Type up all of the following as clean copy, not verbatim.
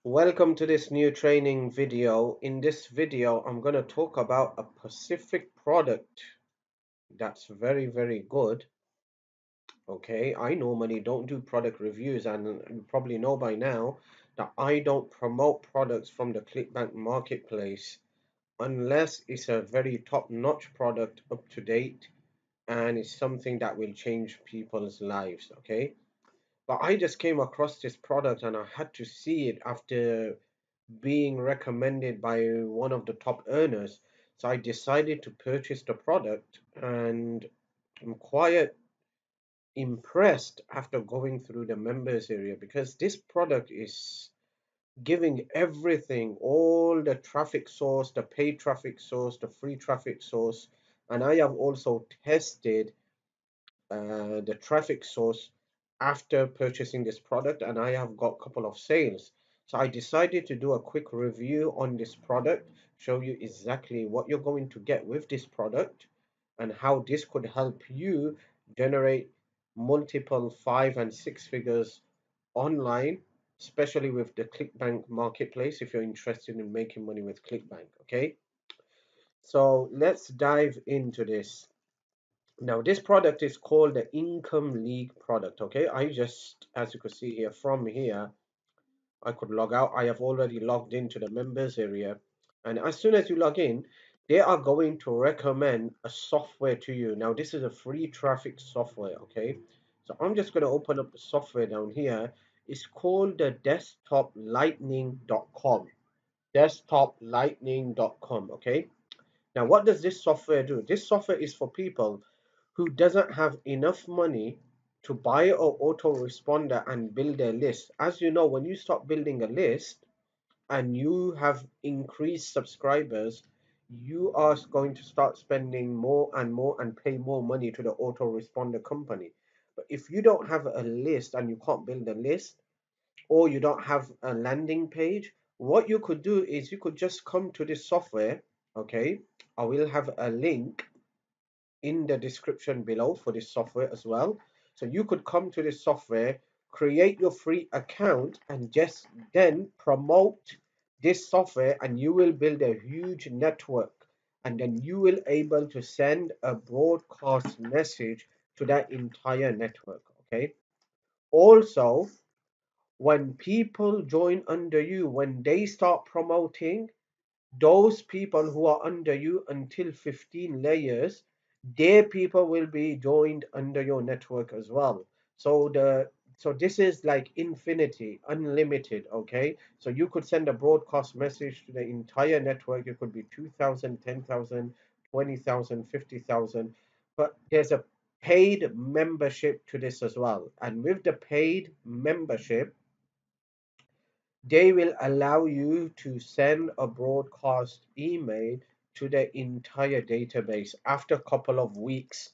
Welcome to this new training video. In this video, I'm going to talk about a specific product that's very good. Okay, I normally don't do product reviews, and you probably know by now that I don't promote products from the Clickbank marketplace unless it's a very top-notch product, up to date, and it's something that will change people's lives. Okay, but I just came across this product and I had to see it after being recommended by one of the top earners. So I decided to purchase the product, and I'm quite impressed after going through the members area because this product is giving everything, all the traffic source, the paid traffic source, the free traffic source, and I have also tested the traffic source after purchasing this product, and I have got a couple of sales. So I decided to do a quick review on this product, show you exactly what you're going to get with this product and how this could help you generate multiple 5 and 6 figures online, especially with the Clickbank marketplace if you're interested in making money with Clickbank. Okay, so let's dive into this. Now, this product is called the Income League product. Okay, I just, as you can see here, from here, I could log out. I have already logged into the members area. And as soon as you log in, they are going to recommend a software to you. Now, this is a free traffic software. Okay, so I'm just going to open up the software down here. It's called the desktoplightning.com. Desktoplightning.com. Okay, now what does this software do? This software is for people who doesn't have enough money to buy an autoresponder and build a list. As you know, when you start building a list and you have increased subscribers, you are going to start spending more and more and pay more money to the autoresponder company. But if you don't have a list and you can't build a list, or you don't have a landing page, what you could do is you could just come to this software. Okay, I will have a link in the description below for this software as well. So you could come to this software, create your free account, and just then promote this software, and you will build a huge network. And then you will able to send a broadcast message to that entire network. Okay. Also, when people join under you, when they start promoting, those people who are under you until 15 layers, their people will be joined under your network as well. So this is like infinity, unlimited. Okay, so you could send a broadcast message to the entire network. It could be 2,000, 10,000, 20,000, 50,000. But there's a paid membership to this as well, and with the paid membership, they will allow you to send a broadcast email to the entire database after a couple of weeks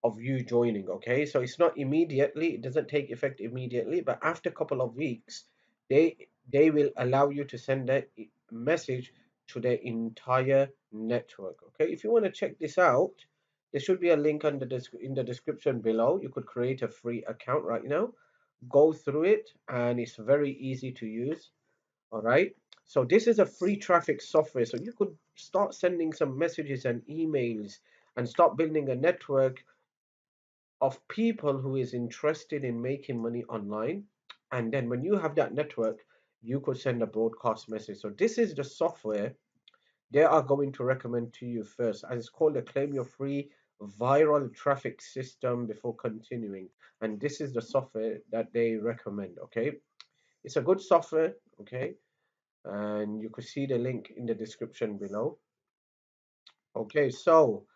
of you joining. Okay, so it's not immediately, it doesn't take effect immediately, but after a couple of weeks, they will allow you to send a message to the entire network. Okay, if you want to check this out, there should be a link under in the description below. You could create a free account right now, go through it, and it's very easy to use. All right. So this is a free traffic software. So you could start sending some messages and emails and start building a network of people who is interested in making money online. And then when you have that network, you could send a broadcast message. So this is the software they are going to recommend to you first. And it's called the Claim Your Free Viral Traffic System before continuing. And this is the software that they recommend. Okay. It's a good software. Okay, and you could see the link in the description below. Okay, so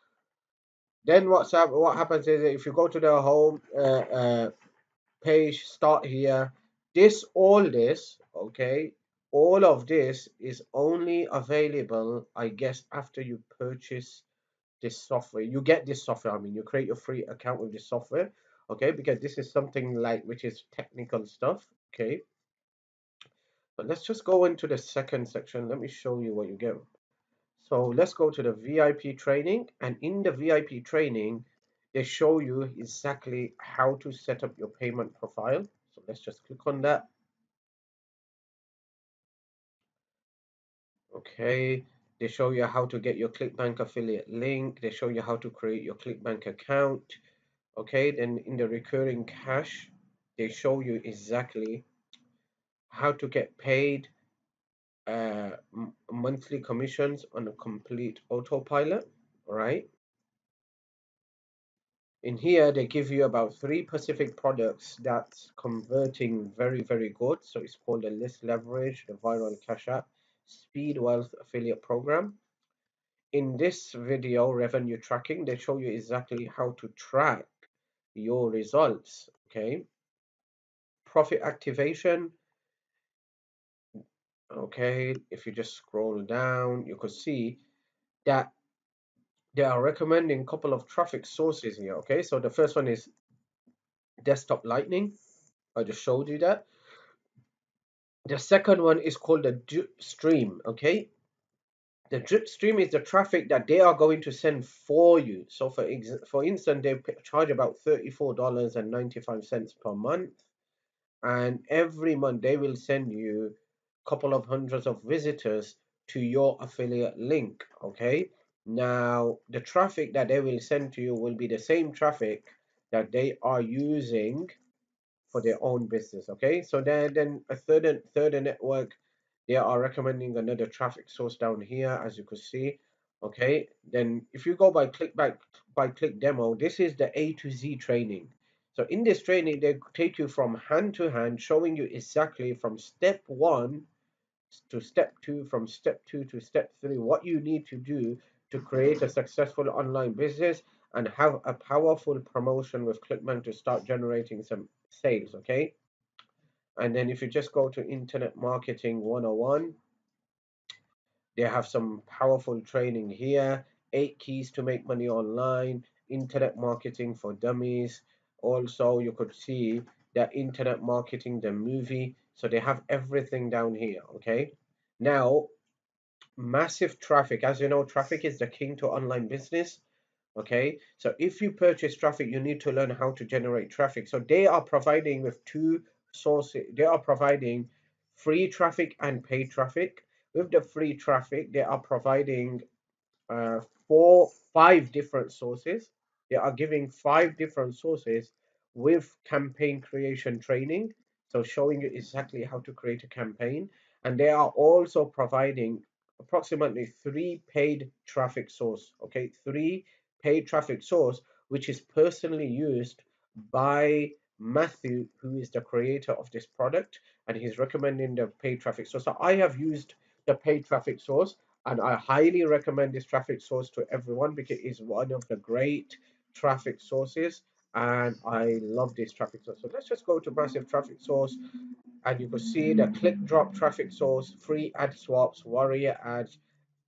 then what happens is if you go to the home page, start here. Okay, all of this is only available, I guess, after you purchase this software. You get this software. I mean, you create your free account with this software. Okay, because this is something like which is technical stuff. Okay, but let's just go into the second section. Let me show you what you get. So let's go to the VIP training, and in the VIP training, they show you exactly how to set up your payment profile. So let's just click on that. Okay, they show you how to get your Clickbank affiliate link. They show you how to create your Clickbank account. Okay, then in the recurring cash, they show you exactly how to get paid monthly commissions on a complete autopilot. All right. In here, they give you about three specific products that's converting very, very good. So it's called the list leverage, the viral cash app, speed wealth affiliate program. In this video, revenue tracking, they show you exactly how to track your results. Okay. Profit activation. Okay. If you just scroll down, you could see that they are recommending a couple of traffic sources here. Okay. So the first one is desktop lightning. I just showed you that. The second one is called the drip stream. Okay, the drip stream is the traffic that they are going to send for you. So for instance, they charge about $34.95 per month, and every month they will send you a couple of hundreds of visitors to your affiliate link. Okay, now the traffic that they will send to you will be the same traffic that they are using for their own business. Okay, so then a third network, they are recommending another traffic source down here, as you could see. Okay, then if you go by click demo, this is the A to Z training. So in this training, they take you from hand to hand, showing you exactly from step one to step two, from step two to step three, what you need to do to create a successful online business and have a powerful promotion with Clickbank to start generating some sales. Okay. And then if you just go to Internet Marketing 101, they have some powerful training here. 8 keys to make money online, internet marketing for dummies. Also, you could see that internet marketing, the movie. So they have everything down here. Okay. Now, massive traffic. As you know, traffic is the king to online business. Okay, so if you purchase traffic, you need to learn how to generate traffic. So they are providing with two sources. They are providing free traffic and paid traffic. With the free traffic, they are providing uh, five different sources. They are giving five different sources with campaign creation training. So showing you exactly how to create a campaign. And they are also providing approximately three paid traffic source. Okay, three paid traffic source, which is personally used by Matthew, who is the creator of this product, and he's recommending the paid traffic source. So I have used the paid traffic source, and I highly recommend this traffic source to everyone because it is one of the great traffic sources, and I love this traffic source. So let's just go to massive traffic source, and you can see the click drop traffic source, free ad swaps, warrior ads,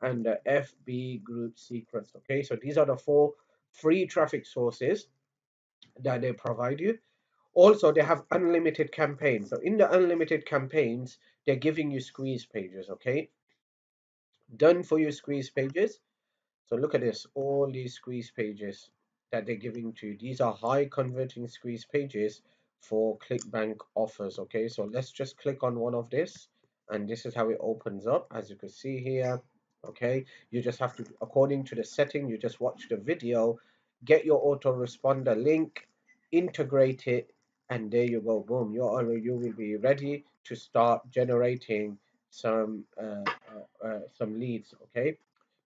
and the FB group secrets. Okay, so these are the four free traffic sources that they provide you. Also, they have unlimited campaigns. So in the unlimited campaigns, they're giving you squeeze pages. Okay, done for you squeeze pages. So look at this, all these squeeze pages that they're giving to you. These are high converting squeeze pages for ClickBank offers. Okay, so let's just click on one of this, and this is how it opens up, as you can see here. Okay, you just have to, according to the setting, you just watch the video, get your autoresponder link, integrate it, and there you go. Boom, you will be ready to start generating some leads. Okay,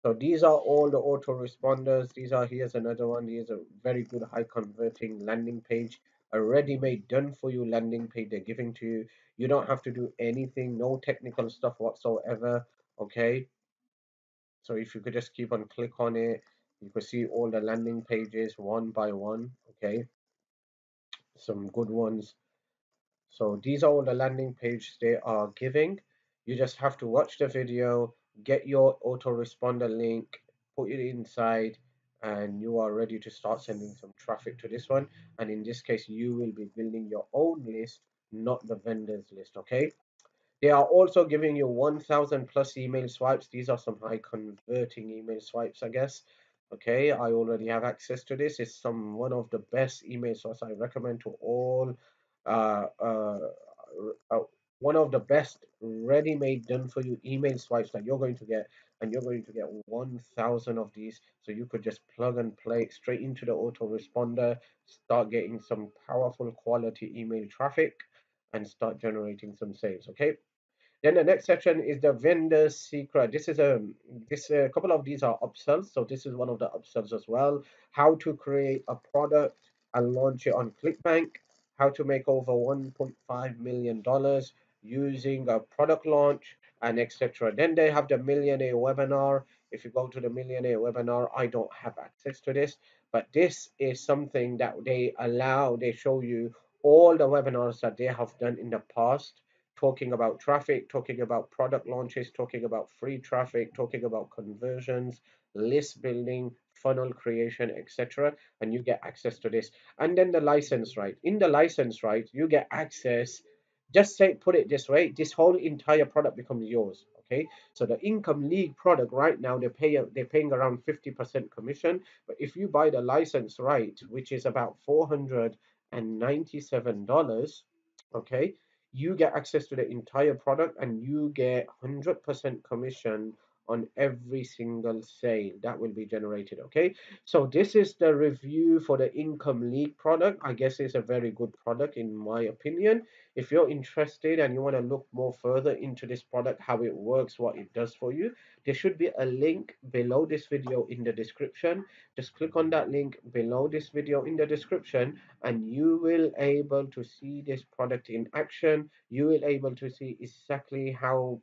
so these are all the autoresponders. These are, here's another one. Here's a very good high converting landing page, a ready-made done for you landing page they're giving to you. You don't have to do anything, no technical stuff whatsoever. Okay. So if you could just keep on click on it, you could see all the landing pages one by one. Okay. Some good ones. So these are all the landing pages they are giving. You just have to watch the video, get your autoresponder link, put it inside, and you are ready to start sending some traffic to this one. And in this case, you will be building your own list, not the vendor's list. Okay. They are also giving you 1000 plus email swipes. These are some high converting email swipes, I guess. Okay, I already have access to this. It's one of the best email source I recommend to all uh, uh, one of the best ready-made done for you email swipes that you're going to get, and you're going to get 1,000 of these, so you could just plug and play straight into the autoresponder, start getting some powerful quality email traffic, and start generating some sales. Okay, then the next section is the vendor's secret. This is a couple of these are upsells, so this is one of the upsells as well. How to create a product and launch it on Clickbank. How to make over $1.5 million using a product launch and etc. Then they have the millionaire webinar. If you go to the millionaire webinar, I don't have access to this, but this is something that they allow. They show you all the webinars that they have done in the past, talking about traffic, talking about product launches, talking about free traffic, talking about conversions, list building, funnel creation, etc. And you get access to this. And then the license right. In the license right, you get access. Just say, put it this way: this whole entire product becomes yours. Okay, so the income league product right now they're paying around 50% commission, but if you buy the license right, which is about $497, okay, you get access to the entire product and you get 100% commission on every single sale that will be generated. Okay, so this is the review for the income lead product. I guess it's a very good product in my opinion. If you're interested and you want to look more further into this product, how it works, what it does for you, there should be a link below this video in the description. Just click on that link below this video in the description and you will able to see this product in action. You will able to see exactly how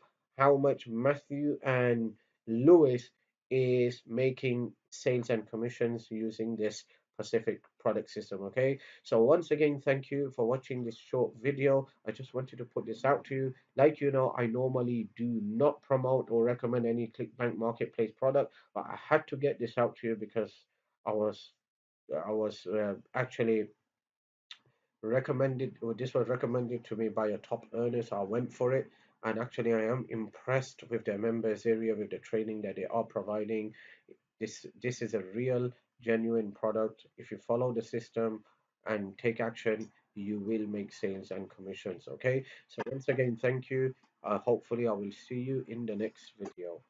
much Matthew and Lewis is making sales and commissions using this Pacific product system. Okay, so once again, thank you for watching this short video. I just wanted to put this out to you. Like, you know, I normally do not promote or recommend any Clickbank marketplace product, but I had to get this out to you because I was actually recommended, or this was recommended to me by a top earner, so I went for it. And actually I am impressed with their members area, with the training that they are providing. This is a real genuine product. If you follow the system and take action, you will make sales and commissions. Okay, so once again, thank you. Hopefully I will see you in the next video.